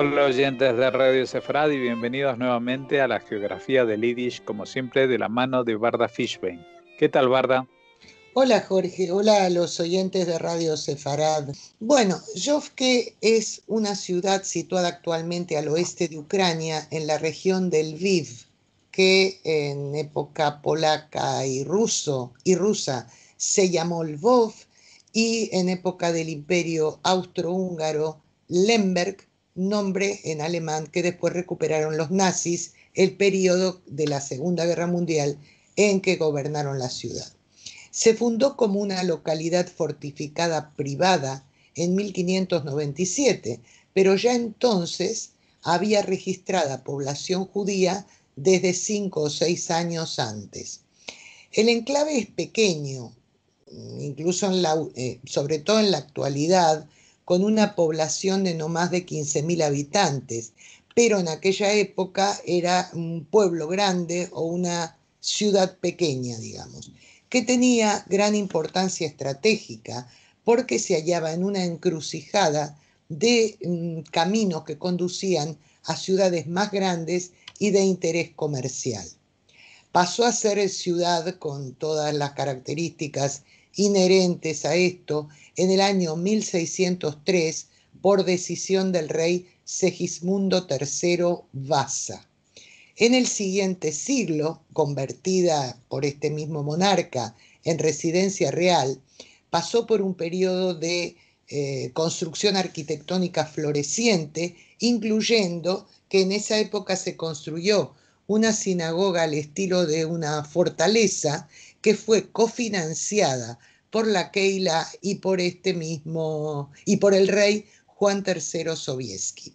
Hola oyentes de Radio Sefrad y bienvenidos nuevamente a la geografía del Yiddish, como siempre de la mano de Barda Fishbein. ¿Qué tal, Barda? Hola Jorge, hola a los oyentes de Radio Sefarad. Bueno, Yovke es una ciudad situada actualmente al oeste de Ucrania, en la región del Lviv, que en época polaca y rusa se llamó Lvov, y en época del Imperio Austrohúngaro Lemberg, nombre en alemán que después recuperaron los nazis, el periodo de la Segunda Guerra Mundial en que gobernaron la ciudad. Se fundó como una localidad fortificada privada en 1597, pero ya entonces había registrada población judía desde 5 o 6 años antes. El enclave es pequeño, incluso sobre todo en la actualidad, con una población de no más de 15.000 habitantes, pero en aquella época era un pueblo grande o una ciudad pequeña, digamos, que tenía gran importancia estratégica porque se hallaba en una encrucijada de caminos que conducían a ciudades más grandes y de interés comercial. Pasó a ser ciudad con todas las características inherentes a esto en el año 1603 por decisión del rey Segismundo III Vasa. En el siguiente siglo, convertida por este mismo monarca en residencia real, pasó por un periodo de construcción arquitectónica floreciente, incluyendo que en esa época se construyó una sinagoga al estilo de una fortaleza que fue cofinanciada por la Keilah y por el rey Juan III Sobieski.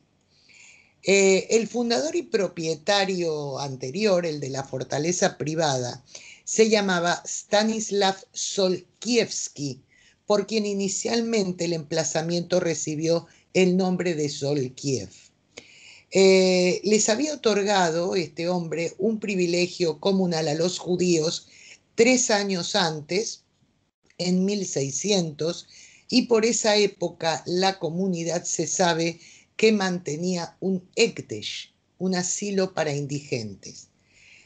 El fundador y propietario anterior, el de la fortaleza privada, se llamaba Stanislav Solkiewski, por quien inicialmente el emplazamiento recibió el nombre de Solkiev. Les había otorgado este hombre un privilegio comunal a los judíos 3 años antes, en 1600, y por esa época la comunidad se sabe que mantenía un Ekdesh, un asilo para indigentes.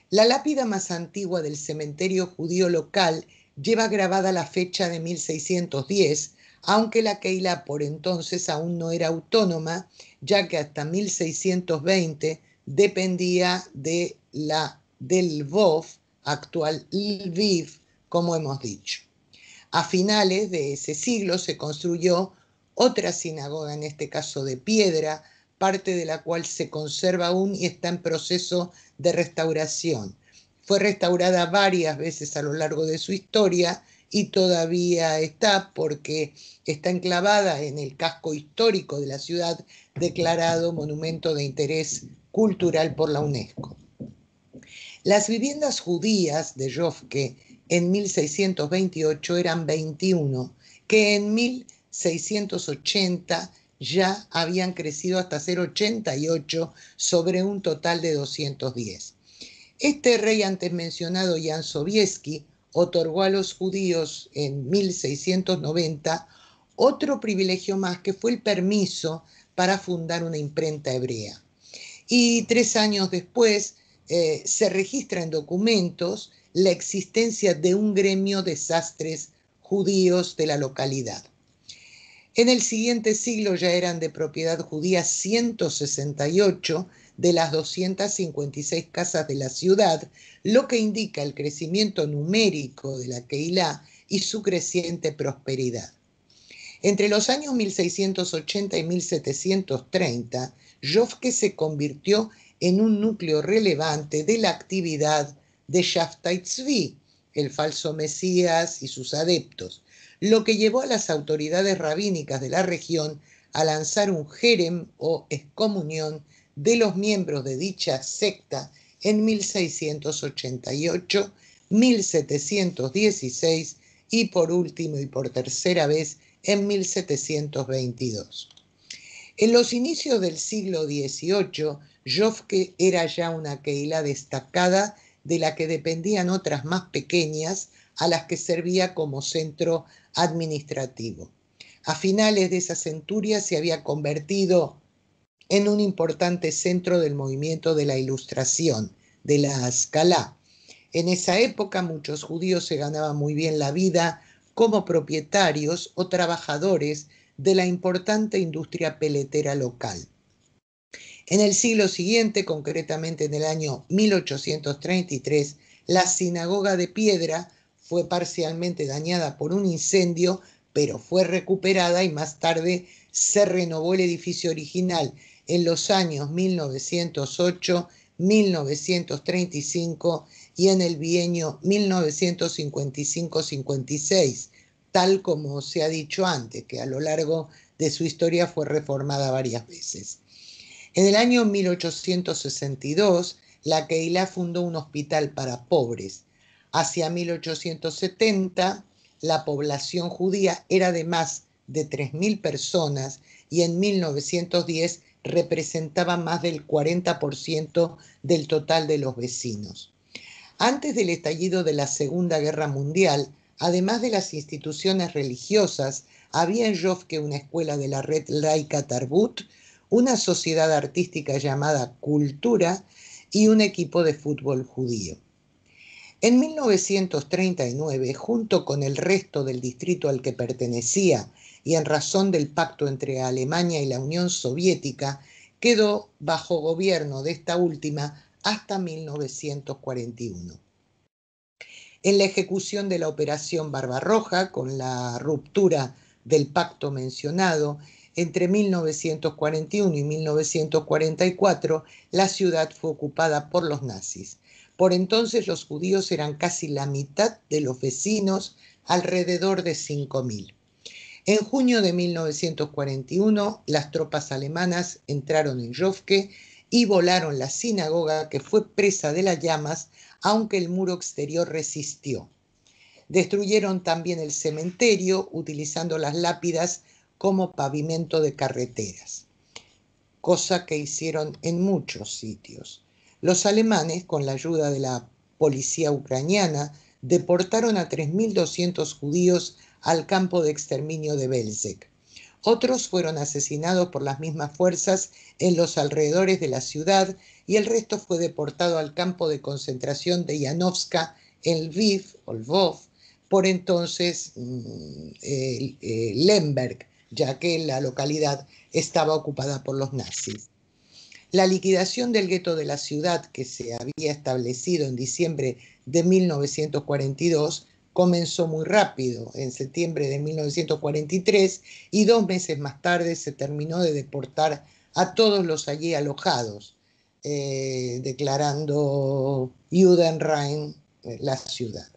La lápida más antigua del cementerio judío local lleva grabada la fecha de 1610, aunque la Keilah por entonces aún no era autónoma, ya que hasta 1620 dependía del Lvov, actual Lviv, como hemos dicho. A finales de ese siglo se construyó otra sinagoga, en este caso de piedra, parte de la cual se conserva aún y está en proceso de restauración. Fue restaurada varias veces a lo largo de su historia y todavía está, porque está enclavada en el casco histórico de la ciudad, declarado Monumento de Interés Cultural por la UNESCO. Las viviendas judías de Yovke en 1628 eran 21, que en 1680 ya habían crecido hasta ser 88 sobre un total de 210. Este rey antes mencionado, Jan Sobieski, otorgó a los judíos en 1690 otro privilegio más, que fue el permiso para fundar una imprenta hebrea. Y 3 años después se registra en documentos la existencia de un gremio de sastres judíos de la localidad. En el siguiente siglo ya eran de propiedad judía 168 de las 256 casas de la ciudad, lo que indica el crecimiento numérico de la Keilah y su creciente prosperidad. Entre los años 1680 y 1730, Yovke se convirtió en un núcleo relevante de la actividad de Shabtai Tzvi, el falso Mesías y sus adeptos, lo que llevó a las autoridades rabínicas de la región a lanzar un jerem o excomunión de los miembros de dicha secta en 1688, 1716 y por último y por tercera vez en 1722. En los inicios del siglo XVIII, Yovke era ya una Keilah destacada, de la que dependían otras más pequeñas, a las que servía como centro administrativo. A finales de esa centuria se había convertido en un importante centro del movimiento de la Ilustración, de la Haskalah. En esa época muchos judíos se ganaban muy bien la vida como propietarios o trabajadores de la importante industria peletera local. En el siglo siguiente, concretamente en el año 1833, la sinagoga de piedra fue parcialmente dañada por un incendio, pero fue recuperada y más tarde se renovó el edificio original en los años 1908, 1935 y en el bienio 1955-56, tal como se ha dicho antes, que a lo largo de su historia fue reformada varias veces. En el año 1862, la Keilah fundó un hospital para pobres. Hacia 1870, la población judía era de más de 3.000 personas y en 1910 representaba más del 40% del total de los vecinos. Antes del estallido de la Segunda Guerra Mundial, además de las instituciones religiosas, había en Yofke una escuela de la red laica Tarbut, una sociedad artística llamada Cultura y un equipo de fútbol judío. En 1939, junto con el resto del distrito al que pertenecía y en razón del pacto entre Alemania y la Unión Soviética, quedó bajo gobierno de esta última hasta 1941. En la ejecución de la Operación Barbarroja, con la ruptura del pacto mencionado, entre 1941 y 1944, la ciudad fue ocupada por los nazis. Por entonces los judíos eran casi la mitad de los vecinos, alrededor de 5.000. En junio de 1941, las tropas alemanas entraron en Yofke y volaron la sinagoga, que fue presa de las llamas, aunque el muro exterior resistió. Destruyeron también el cementerio, utilizando las lápidas como pavimento de carreteras, cosa que hicieron en muchos sitios. Los alemanes, con la ayuda de la policía ucraniana, deportaron a 3.200 judíos al campo de exterminio de Belzec. Otros fueron asesinados por las mismas fuerzas en los alrededores de la ciudad y el resto fue deportado al campo de concentración de Janovska en Lviv, o Lvov, por entonces Lemberg, ya que la localidad estaba ocupada por los nazis. La liquidación del gueto de la ciudad, que se había establecido en diciembre de 1942, comenzó muy rápido, en septiembre de 1943, y 2 meses más tarde se terminó de deportar a todos los allí alojados, declarando Judenrein la ciudad.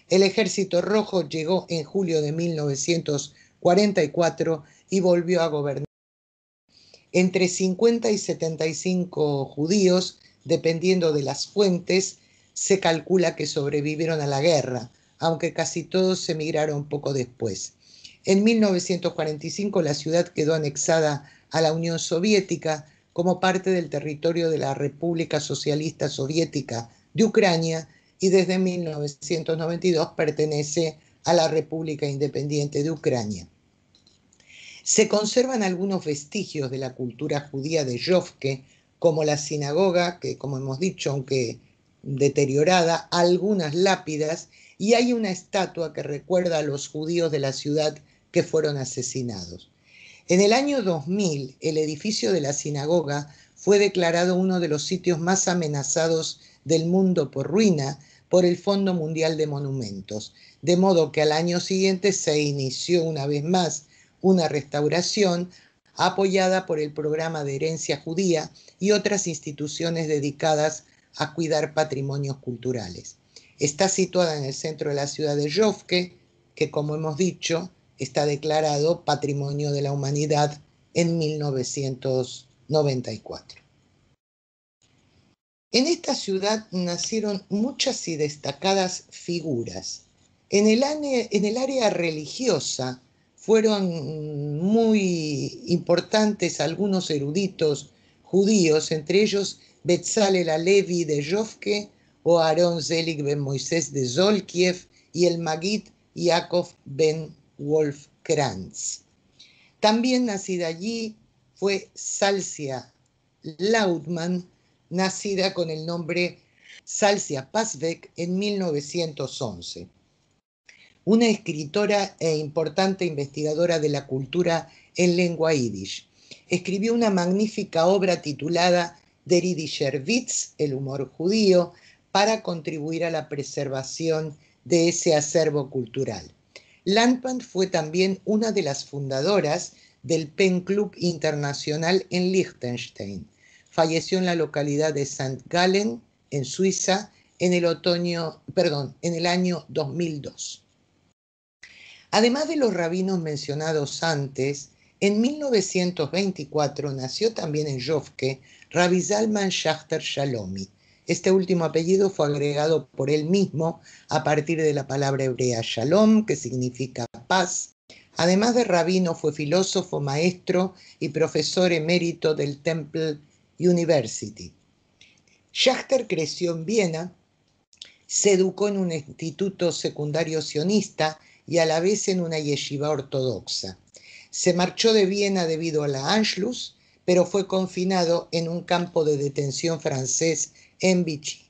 El Ejército Rojo llegó en julio de 1944 y volvió a gobernar. Entre 50 y 75 judíos, dependiendo de las fuentes, se calcula que sobrevivieron a la guerra, aunque casi todos emigraron poco después. En 1945 la ciudad quedó anexada a la Unión Soviética como parte del territorio de la República Socialista Soviética de Ucrania y desde 1992 pertenece a la República Independiente de Ucrania. Se conservan algunos vestigios de la cultura judía de Yofke, como la sinagoga, que como hemos dicho, aunque deteriorada, algunas lápidas, y hay una estatua que recuerda a los judíos de la ciudad que fueron asesinados. En el año 2000, el edificio de la sinagoga fue declarado uno de los sitios más amenazados del mundo por ruina por el Fondo Mundial de Monumentos, de modo que al año siguiente se inició una vez más una restauración apoyada por el Programa de Herencia Judía y otras instituciones dedicadas a cuidar patrimonios culturales. Está situada en el centro de la ciudad de Yofke, que como hemos dicho, está declarado Patrimonio de la Humanidad en 1994. En esta ciudad nacieron muchas y destacadas figuras. En el área religiosa fueron muy importantes algunos eruditos judíos, entre ellos Betzalel Alevi de Yofke o Aaron Zelig ben Moisés de Zolkiev y el Magid Yaakov ben Wolfkrantz. También nacida allí fue Salsia Lautmann, nacida con el nombre Salsia Pasbeck en 1911. Una escritora e importante investigadora de la cultura en lengua yiddish. Escribió una magnífica obra titulada Der Yiddischer Witz, el humor judío, para contribuir a la preservación de ese acervo cultural. Lautmann fue también una de las fundadoras del Pen Club Internacional en Liechtenstein. Falleció en la localidad de St. Gallen, en Suiza, en el año 2002. Además de los rabinos mencionados antes, en 1924 nació también en Yovke Rabbi Zalman Schachter Shalomi. Este último apellido fue agregado por él mismo a partir de la palabra hebrea shalom, que significa paz. Además de rabino, fue filósofo, maestro y profesor emérito del Temple University. Schachter creció en Viena, se educó en un instituto secundario sionista y a la vez en una yeshiva ortodoxa. Se marchó de Viena debido a la Anschluss, pero fue confinado en un campo de detención francés en Vichy.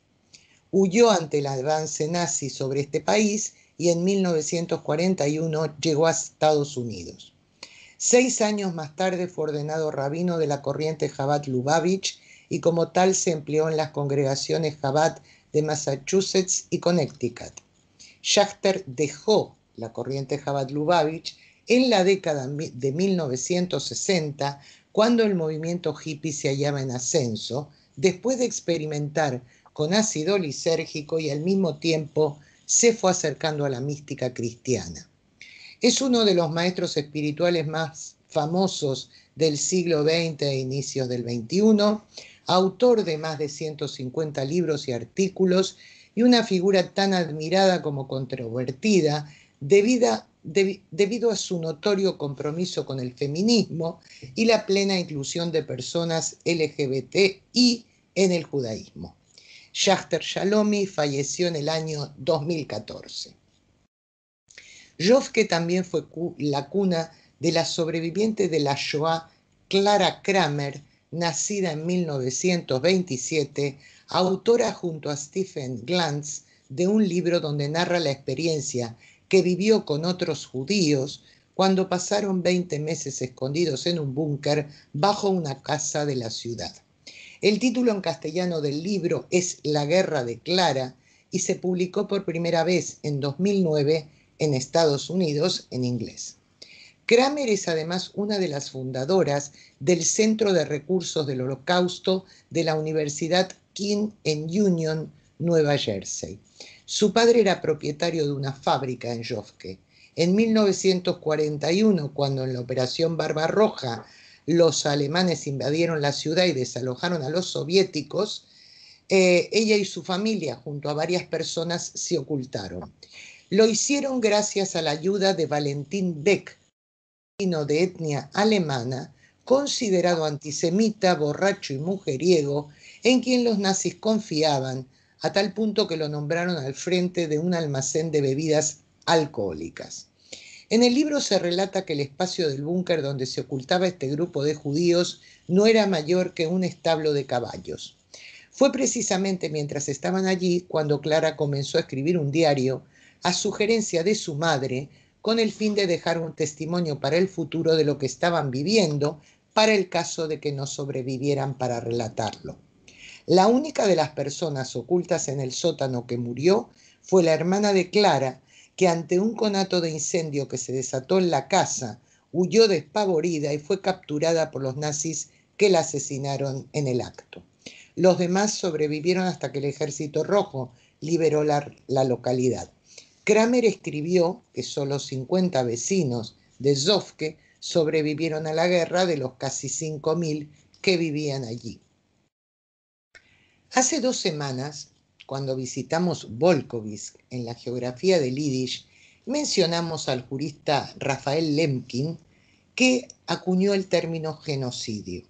Huyó ante el avance nazi sobre este país y en 1941 llegó a Estados Unidos. 6 años más tarde fue ordenado rabino de la corriente Chabad Lubavitch y como tal se empleó en las congregaciones Chabad de Massachusetts y Connecticut. Schachter dejó la corriente Chabad Lubavitch en la década de 1960, cuando el movimiento hippie se hallaba en ascenso, después de experimentar con ácido lisérgico y al mismo tiempo se fue acercando a la mística cristiana. Es uno de los maestros espirituales más famosos del siglo XX e inicios del XXI, autor de más de 150 libros y artículos y una figura tan admirada como controvertida debido a su notorio compromiso con el feminismo y la plena inclusión de personas LGBTI en el judaísmo. Schachter Shalomi falleció en el año 2014. Yovke también fue la cuna de la sobreviviente de la Shoah, Clara Kramer, nacida en 1927, autora junto a Stephen Glantz de un libro donde narra la experiencia que vivió con otros judíos cuando pasaron 20 meses escondidos en un búnker bajo una casa de la ciudad. El título en castellano del libro es La guerra de Clara y se publicó por primera vez en 2009 en Estados Unidos en inglés. Kramer es además una de las fundadoras del Centro de Recursos del Holocausto de la Universidad King en Union, Nueva Jersey. Su padre era propietario de una fábrica en Yovke. En 1941, cuando en la Operación Barbarroja los alemanes invadieron la ciudad y desalojaron a los soviéticos, ella y su familia, junto a varias personas, se ocultaron. Lo hicieron gracias a la ayuda de Valentín Beck, de etnia alemana, considerado antisemita, borracho y mujeriego, en quien los nazis confiaban, a tal punto que lo nombraron al frente de un almacén de bebidas alcohólicas. En el libro se relata que el espacio del búnker donde se ocultaba este grupo de judíos no era mayor que un establo de caballos. Fue precisamente mientras estaban allí cuando Clara comenzó a escribir un diario a sugerencia de su madre, con el fin de dejar un testimonio para el futuro de lo que estaban viviendo, para el caso de que no sobrevivieran para relatarlo. La única de las personas ocultas en el sótano que murió fue la hermana de Clara, que ante un conato de incendio que se desató en la casa, huyó despavorida y fue capturada por los nazis que la asesinaron en el acto. Los demás sobrevivieron hasta que el Ejército Rojo liberó la localidad. Kramer escribió que solo 50 vecinos de Yovke sobrevivieron a la guerra de los casi 5.000 que vivían allí. Hace 2 semanas, cuando visitamos Volkovsk en la geografía del Yiddish, mencionamos al jurista Rafael Lemkin, que acuñó el término genocidio.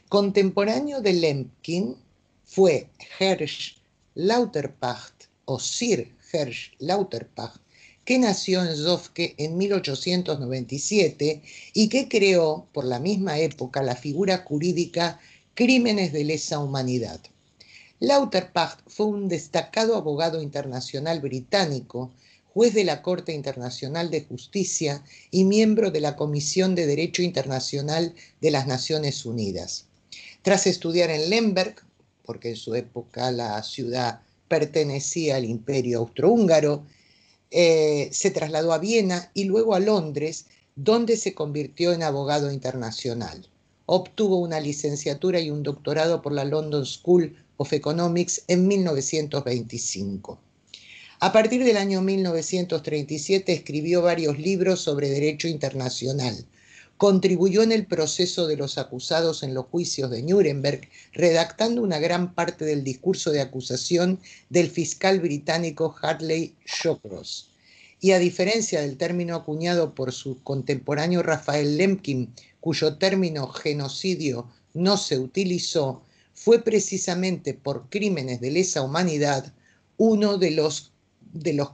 Contemporáneo de Lemkin fue Hersch Lauterpacht o Sir Hersch Lauterpacht, que nació en Yovke en 1897 y que creó por la misma época la figura jurídica Crímenes de lesa humanidad. Lauterpacht fue un destacado abogado internacional británico, juez de la Corte Internacional de Justicia y miembro de la Comisión de Derecho Internacional de las Naciones Unidas. Tras estudiar en Lemberg, porque en su época la ciudad pertenecía al Imperio Austrohúngaro, se trasladó a Viena y luego a Londres, donde se convirtió en abogado internacional. Obtuvo una licenciatura y un doctorado por la London School of Economics en 1925. A partir del año 1937 escribió varios libros sobre derecho internacional. Contribuyó en el proceso de los acusados en los juicios de Nuremberg, redactando una gran parte del discurso de acusación del fiscal británico Hartley Shawcross. Y a diferencia del término acuñado por su contemporáneo Raphael Lemkin, cuyo término genocidio no se utilizó, fue precisamente por crímenes de lesa humanidad uno de los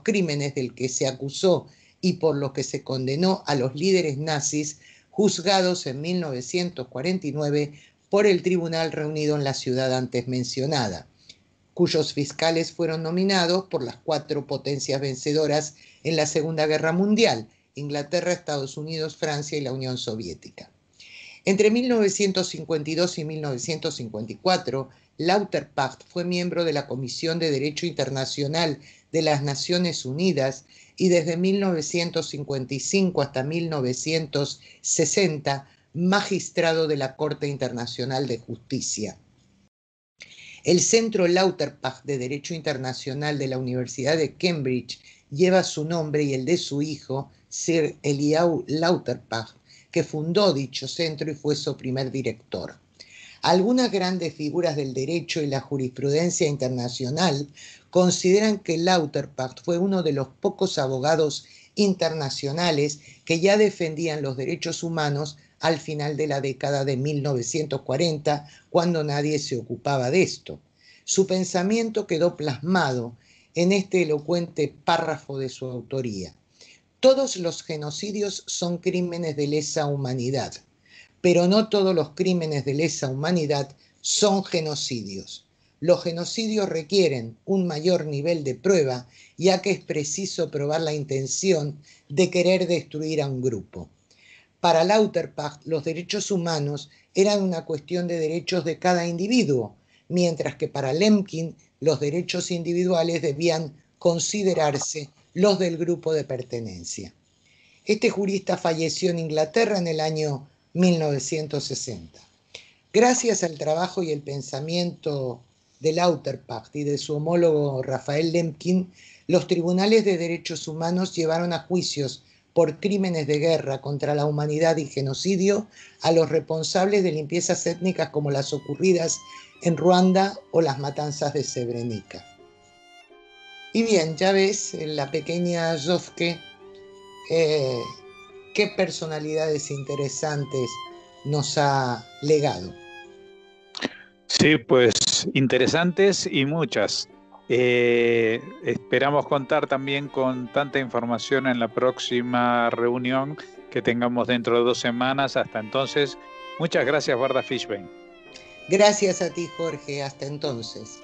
crímenes del que se acusó y por los que se condenó a los líderes nazis juzgados en 1949 por el tribunal reunido en la ciudad antes mencionada, cuyos fiscales fueron nominados por las 4 potencias vencedoras en la Segunda Guerra Mundial: Inglaterra, Estados Unidos, Francia y la Unión Soviética. Entre 1952 y 1954, Lauterpacht fue miembro de la Comisión de Derecho Internacional de las Naciones Unidas y desde 1955 hasta 1960, magistrado de la Corte Internacional de Justicia. El Centro Lauterpacht de Derecho Internacional de la Universidad de Cambridge lleva su nombre y el de su hijo, Sir Eliyahu Lauterpacht, que fundó dicho centro y fue su primer director. Algunas grandes figuras del derecho y la jurisprudencia internacional consideran que Lauterpacht fue uno de los pocos abogados internacionales que ya defendían los derechos humanos al final de la década de 1940, cuando nadie se ocupaba de esto. Su pensamiento quedó plasmado en este elocuente párrafo de su autoría. Todos los genocidios son crímenes de lesa humanidad, pero no todos los crímenes de lesa humanidad son genocidios. Los genocidios requieren un mayor nivel de prueba, ya que es preciso probar la intención de querer destruir a un grupo. Para Lauterpacht, los derechos humanos eran una cuestión de derechos de cada individuo, mientras que para Lemkin los derechos individuales debían considerarse los del grupo de pertenencia. Este jurista falleció en Inglaterra en el año 1960. Gracias al trabajo y el pensamiento de Lauterpacht y de su homólogo Raphael Lemkin, los tribunales de derechos humanos llevaron a juicios por crímenes de guerra contra la humanidad y genocidio a los responsables de limpiezas étnicas como las ocurridas en Ruanda o las matanzas de Srebrenica. Y bien, ya ves, la pequeña Zofke, qué personalidades interesantes nos ha legado. Sí, pues interesantes y muchas. Esperamos contar también con tanta información en la próxima reunión que tengamos dentro de 2 semanas. Hasta entonces, muchas gracias, Varda Fishbein. Gracias a ti, Jorge. Hasta entonces.